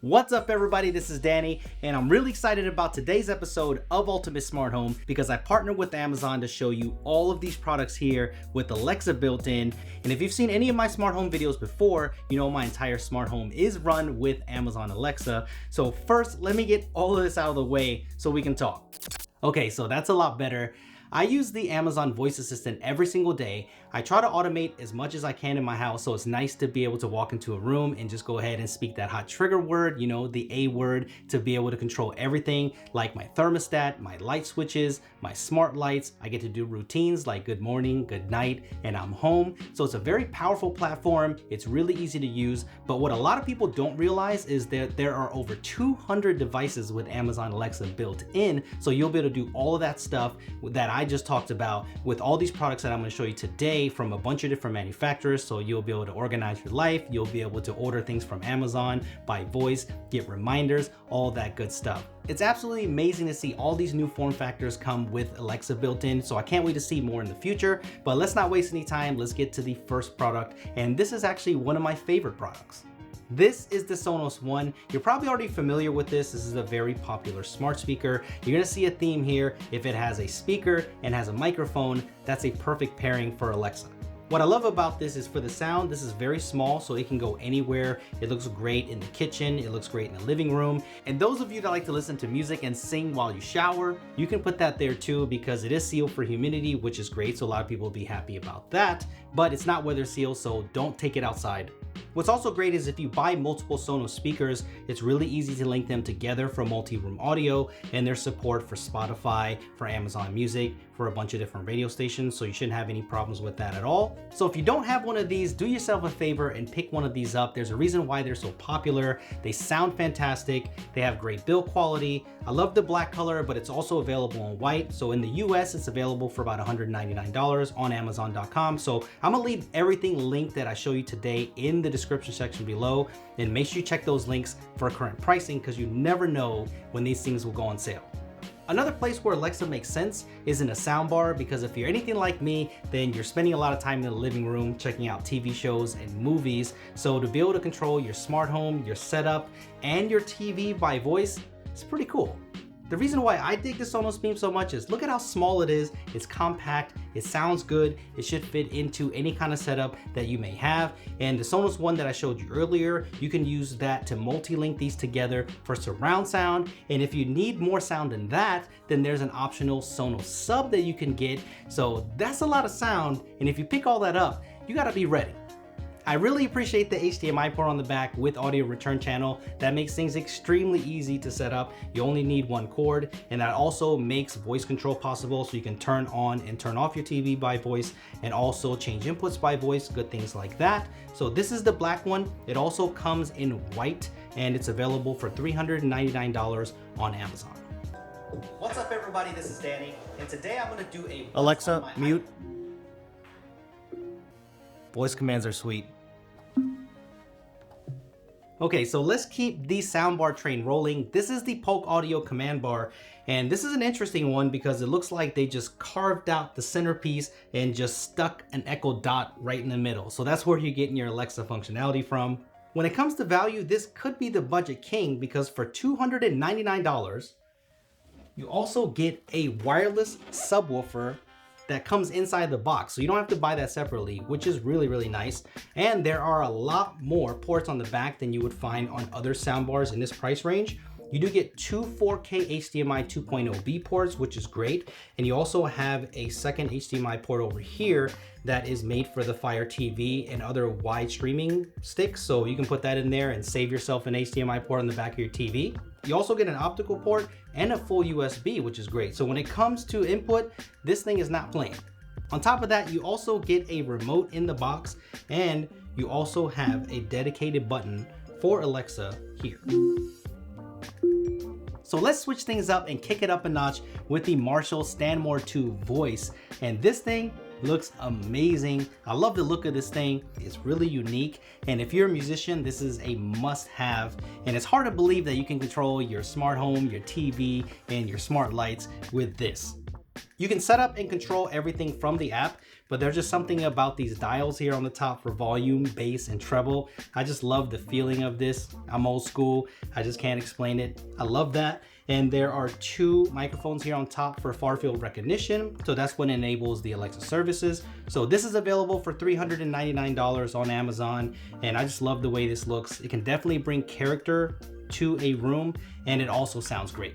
What's up everybody, this is Danny, and I'm really excited about today's episode of Ultimate Smart Home because I partnered with Amazon to show you all of these products here with Alexa built in. And if you've seen any of my smart home videos before, you know my entire smart home is run with Amazon Alexa. So first, let me get all of this out of the way so we can talk. Okay, so that's a lot better. I use the Amazon voice assistant every single day. I try to automate as much as I can in my house, so it's nice to be able to walk into a room and just go ahead and speak that hot trigger word, you know, the A word, to be able to control everything like my thermostat, my light switches, my smart lights. I get to do routines like good morning, good night, and I'm home. So it's a very powerful platform. It's really easy to use, but what a lot of people don't realize is that there are over 200 devices with Amazon Alexa built in, so you'll be able to do all of that stuff that I just talked about with all these products that I'm going to show you today from a bunch of different manufacturers. So you'll be able to organize your life, you'll be able to order things from Amazon by voice, get reminders, all that good stuff. It's absolutely amazing to see all these new form factors come with Alexa built in, so I can't wait to see more in the future. But let's not waste any time, let's get to the first product, and this is actually one of my favorite products. This is the Sonos One. You're probably already familiar with this. This is a very popular smart speaker. You're gonna see a theme here. If it has a speaker and has a microphone, that's a perfect pairing for Alexa. What I love about this is for the sound, this is very small, so it can go anywhere. It looks great in the kitchen, it looks great in the living room. And those of you that like to listen to music and sing while you shower, you can put that there too, because it is sealed for humidity, which is great, so a lot of people will be happy about that. But it's not weather sealed, so don't take it outside. What's also great is if you buy multiple Sonos speakers, it's really easy to link them together for multi-room audio, and there's support for Spotify, for Amazon Music, for a bunch of different radio stations, so you shouldn't have any problems with that at all. So if you don't have one of these, do yourself a favor and pick one of these up. There's a reason why they're so popular. They sound fantastic. They have great build quality. I love the black color, but it's also available in white. So in the US, it's available for about $199 on Amazon.com. So I'm gonna leave everything linked that I show you today in the description section below, and make sure you check those links for current pricing, because you never know when these things will go on sale. Another place where Alexa makes sense is in a soundbar, because if you're anything like me, then you're spending a lot of time in the living room checking out TV shows and movies. So to be able to control your smart home, your setup, and your TV by voice, it's pretty cool. The reason why I dig the Sonos Beam so much is look at how small it is. It's compact, it sounds good, it should fit into any kind of setup that you may have. And the Sonos One that I showed you earlier, you can use that to multi-link these together for surround sound. And if you need more sound than that, then there's an optional Sonos sub that you can get. So that's a lot of sound, and if you pick all that up, you gotta be ready. I really appreciate the HDMI port on the back with audio return channel. That makes things extremely easy to set up. You only need one cord, and that also makes voice control possible, so you can turn on and turn off your TV by voice, and also change inputs by voice, good things like that. So this is the black one. It also comes in white, and it's available for $399 on Amazon. What's up everybody, this is Danny, and today I'm gonna do a Alexa, mute. Voice commands are sweet. Okay, so let's keep the soundbar train rolling. This is the Polk audio command bar, and this is an interesting one because it looks like they just carved out the centerpiece and just stuck an Echo Dot right in the middle. So that's where you're getting your Alexa functionality from. When it comes to value, this could be the budget king, because for $299, you also get a wireless subwoofer that comes inside the box, so you don't have to buy that separately, which is really, really nice. And there are a lot more ports on the back than you would find on other soundbars in this price range. You do get two 4K HDMI 2.0B ports, which is great. And you also have a second HDMI port over here that is made for the Fire TV and other wide streaming sticks. So you can put that in there and save yourself an HDMI port on the back of your TV. You also get an optical port and a full USB, which is great. So when it comes to input, this thing is not playing. On top of that, you also get a remote in the box, and you also have a dedicated button for Alexa here. So let's switch things up and kick it up a notch with the Marshall Stanmore 2 Voice. And this thing looks amazing. I love the look of this thing. It's really unique. And if you're a musician, this is a must-have. And it's hard to believe that you can control your smart home, your TV, and your smart lights with this. You can set up and control everything from the app, but there's just something about these dials here on the top for volume, bass, and treble. I just love the feeling of this. I'm old school. I just can't explain it. I love that. And there are 2 microphones here on top for far field recognition. So that's what enables the Alexa services. So this is available for $399 on Amazon. And I just love the way this looks. It can definitely bring character to a room, and it also sounds great.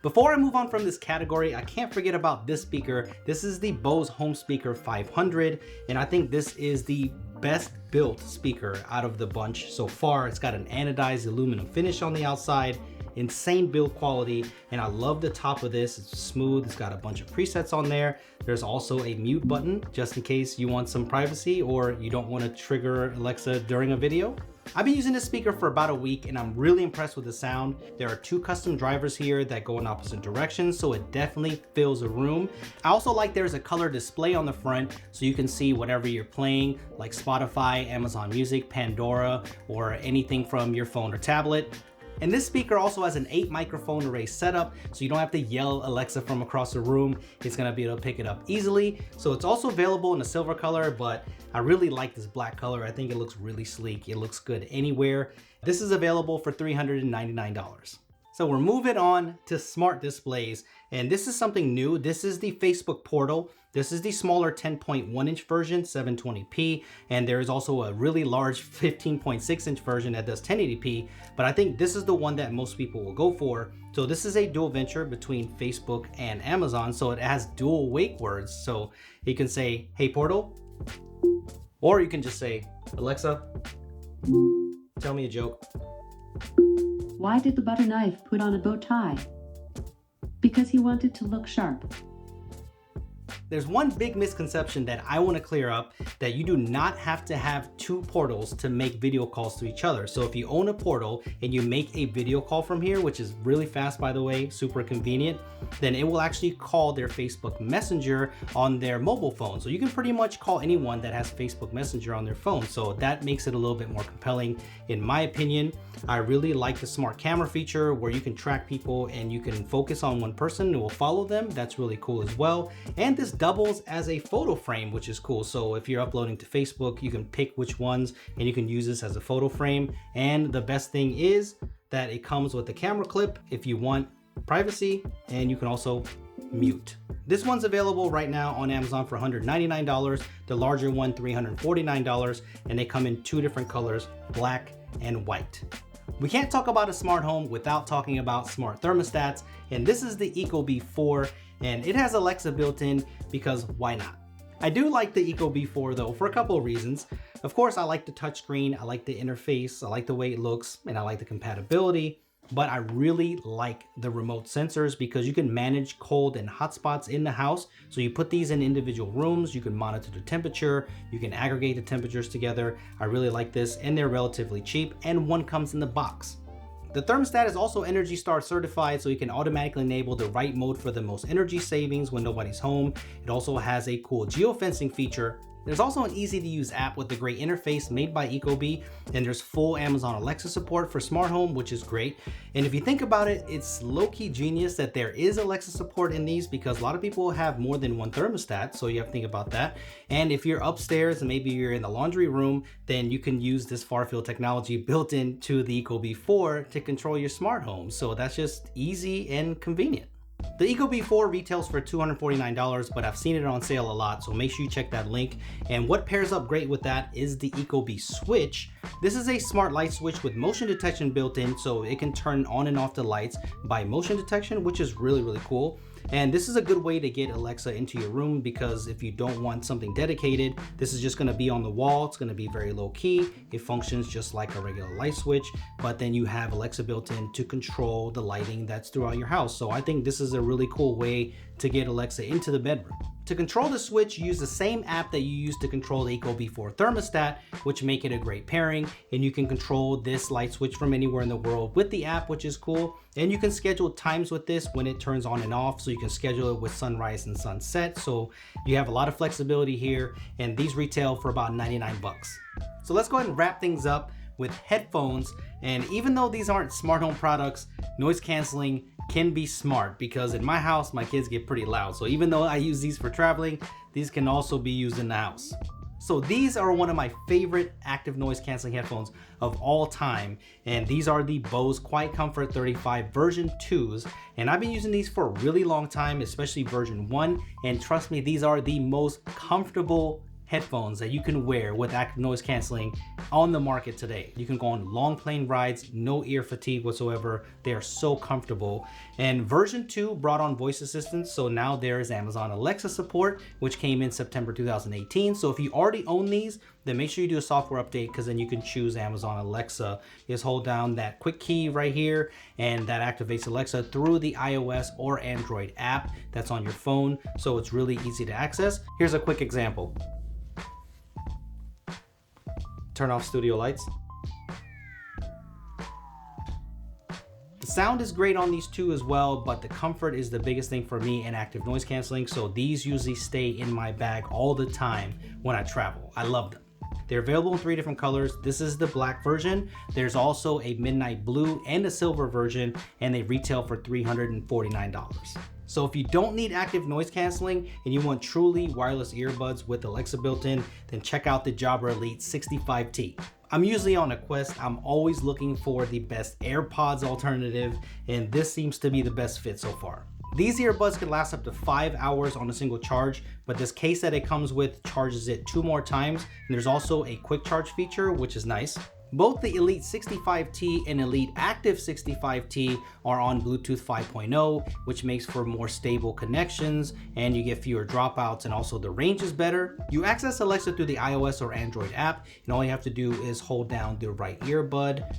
Before I move on from this category, I can't forget about this speaker. This is the Bose Home Speaker 500, and I think this is the best built speaker out of the bunch so far. It's got an anodized aluminum finish on the outside, insane build quality, and I love the top of this. It's smooth, it's got a bunch of presets on there. There's also a mute button just in case you want some privacy or you don't want to trigger Alexa during a video. I've been using this speaker for about a week and I'm really impressed with the sound. There are 2 custom drivers here that go in opposite directions, so it definitely fills a room. I also like there's a color display on the front so you can see whatever you're playing, like Spotify, Amazon Music, Pandora, or anything from your phone or tablet. And this speaker also has an 8 microphone array setup, so you don't have to yell Alexa from across the room. It's gonna be able to pick it up easily. So it's also available in a silver color, but I really like this black color. I think it looks really sleek. It looks good anywhere. This is available for $399. So we're moving on to smart displays, and this is something new. This is the Facebook Portal. This is the smaller 10.1 inch version, 720p, and there is also a really large 15.6 inch version that does 1080p, but I think this is the one that most people will go for. So this is a dual venture between Facebook and Amazon, so it has dual wake words. So you can say, "Hey Portal," or you can just say, "Alexa, tell me a joke." Why did the butter knife put on a bow tie? Because he wanted to look sharp. There's one big misconception that I want to clear up, that you do not have to have 2 portals to make video calls to each other. So if you own a portal and you make a video call from here, which is really fast by the way, super convenient, then it will actually call their Facebook Messenger on their mobile phone. So you can pretty much call anyone that has Facebook Messenger on their phone. So that makes it a little bit more compelling in my opinion. I really like the smart camera feature where you can track people and you can focus on one person and it will follow them. That's really cool as well. And this doubles as a photo frame, which is cool. So if you're uploading to Facebook, you can pick which ones and you can use this as a photo frame. And the best thing is that it comes with a camera clip if you want privacy, and you can also mute. This one's available right now on Amazon for $199, the larger one $349, and they come in 2 different colors, black and white. We can't talk about a smart home without talking about smart thermostats, and this is the Ecobee 4, and it has Alexa built in because why not? I do like the Ecobee 4 though for a couple of reasons. Of course, I like the touchscreen, I like the interface, I like the way it looks, and I like the compatibility. But I really like the remote sensors because you can manage cold and hot spots in the house. So you put these in individual rooms, you can monitor the temperature, you can aggregate the temperatures together. I really like this, and they're relatively cheap, and one comes in the box. The thermostat is also Energy Star certified, so you can automatically enable the right mode for the most energy savings when nobody's home. It also has a cool geofencing feature. There's also an easy to use app with a great interface made by Ecobee, and there's full Amazon Alexa support for smart home, which is great. And if you think about it, it's low-key genius that there is Alexa support in these because a lot of people have more than one thermostat, so you have to think about that. And if you're upstairs and maybe you're in the laundry room, then you can use this far-field technology built into the Ecobee 4 to control your smart home. So that's just easy and convenient. The Ecobee 4 retails for $249, but I've seen it on sale a lot, so make sure you check that link. And what pairs up great with that is the Ecobee switch. This is a smart light switch with motion detection built in, so it can turn on and off the lights by motion detection, which is really, really cool. And this is a good way to get Alexa into your room because if you don't want something dedicated, this is just going to be on the wall. It's going to be very low key. It functions just like a regular light switch, but then you have Alexa built in to control the lighting that's throughout your house. So I think this is a really cool way to get Alexa into the bedroom. To control the switch, use the same app that you use to control the Ecobee 4 thermostat, which make it a great pairing. And you can control this light switch from anywhere in the world with the app, which is cool. And you can schedule times with this when it turns on and off. So you can schedule it with sunrise and sunset. So you have a lot of flexibility here. And these retail for about 99 bucks. So let's go ahead and wrap things up with headphones. And even though these aren't smart home products, noise canceling can be smart, because in my house, my kids get pretty loud. So even though I use these for traveling, these can also be used in the house. So these are one of my favorite active noise canceling headphones of all time. And these are the Bose Quiet Comfort 35 version 2s. And I've been using these for a really long time, especially version 1. And trust me, these are the most comfortable headphones that you can wear with active noise canceling on the market today. You can go on long plane rides, no ear fatigue whatsoever. They are so comfortable. And version 2 brought on voice assistance, so now there is Amazon Alexa support, which came in September 2018. So if you already own these, then make sure you do a software update, because then you can choose Amazon Alexa. Just hold down that quick key right here, and that activates Alexa through the iOS or Android app that's on your phone. So it's really easy to access. Here's a quick example. Turn off studio lights. The sound is great on these two as well, but the comfort is the biggest thing for me in active noise canceling. So these usually stay in my bag all the time when I travel. I love them. They're available in 3 different colors. This is the black version. There's also a midnight blue and a silver version, and they retail for $349. So if you don't need active noise canceling and you want truly wireless earbuds with Alexa built in, then check out the Jabra Elite 65T. I'm usually on a quest. I'm always looking for the best AirPods alternative, and this seems to be the best fit so far. These earbuds can last up to 5 hours on a single charge, but this case that it comes with charges it 2 more times. And there's also a quick charge feature, which is nice. Both the Elite 65T and Elite Active 65T are on Bluetooth 5.0, which makes for more stable connections, and you get fewer dropouts, and also the range is better. You access Alexa through the iOS or Android app, and all you have to do is hold down the right earbud,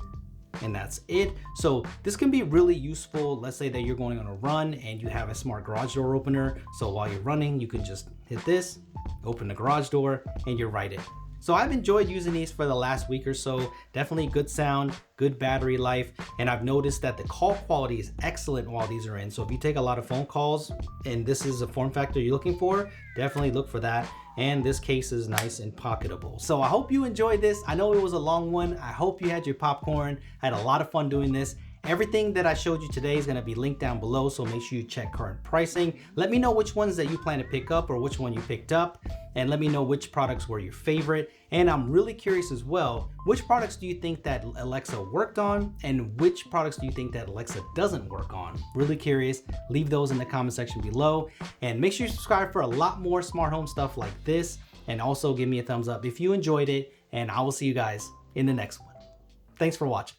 and that's it. So this can be really useful. Let's say that you're going on a run and you have a smart garage door opener. So while you're running, you can just hit this, open the garage door, and you're right in. So I've enjoyed using these for the last week or so. Definitely good sound, good battery life, and I've noticed that the call quality is excellent while these are in. So if you take a lot of phone calls and this is a form factor you're looking for, definitely look for that. And this case is nice and pocketable. So I hope you enjoyed this. I know it was a long one. I hope you had your popcorn. I had a lot of fun doing this. Everything that I showed you today is going to be linked down below, so make sure you check current pricing. Let me know which ones that you plan to pick up or which one you picked up, and let me know which products were your favorite. And I'm really curious as well, which products do you think that Alexa worked on, and which products do you think that Alexa doesn't work on? Really curious. Leave those in the comment section below, and make sure you subscribe for a lot more smart home stuff like this, and also give me a thumbs up if you enjoyed it, and I will see you guys in the next one. Thanks for watching.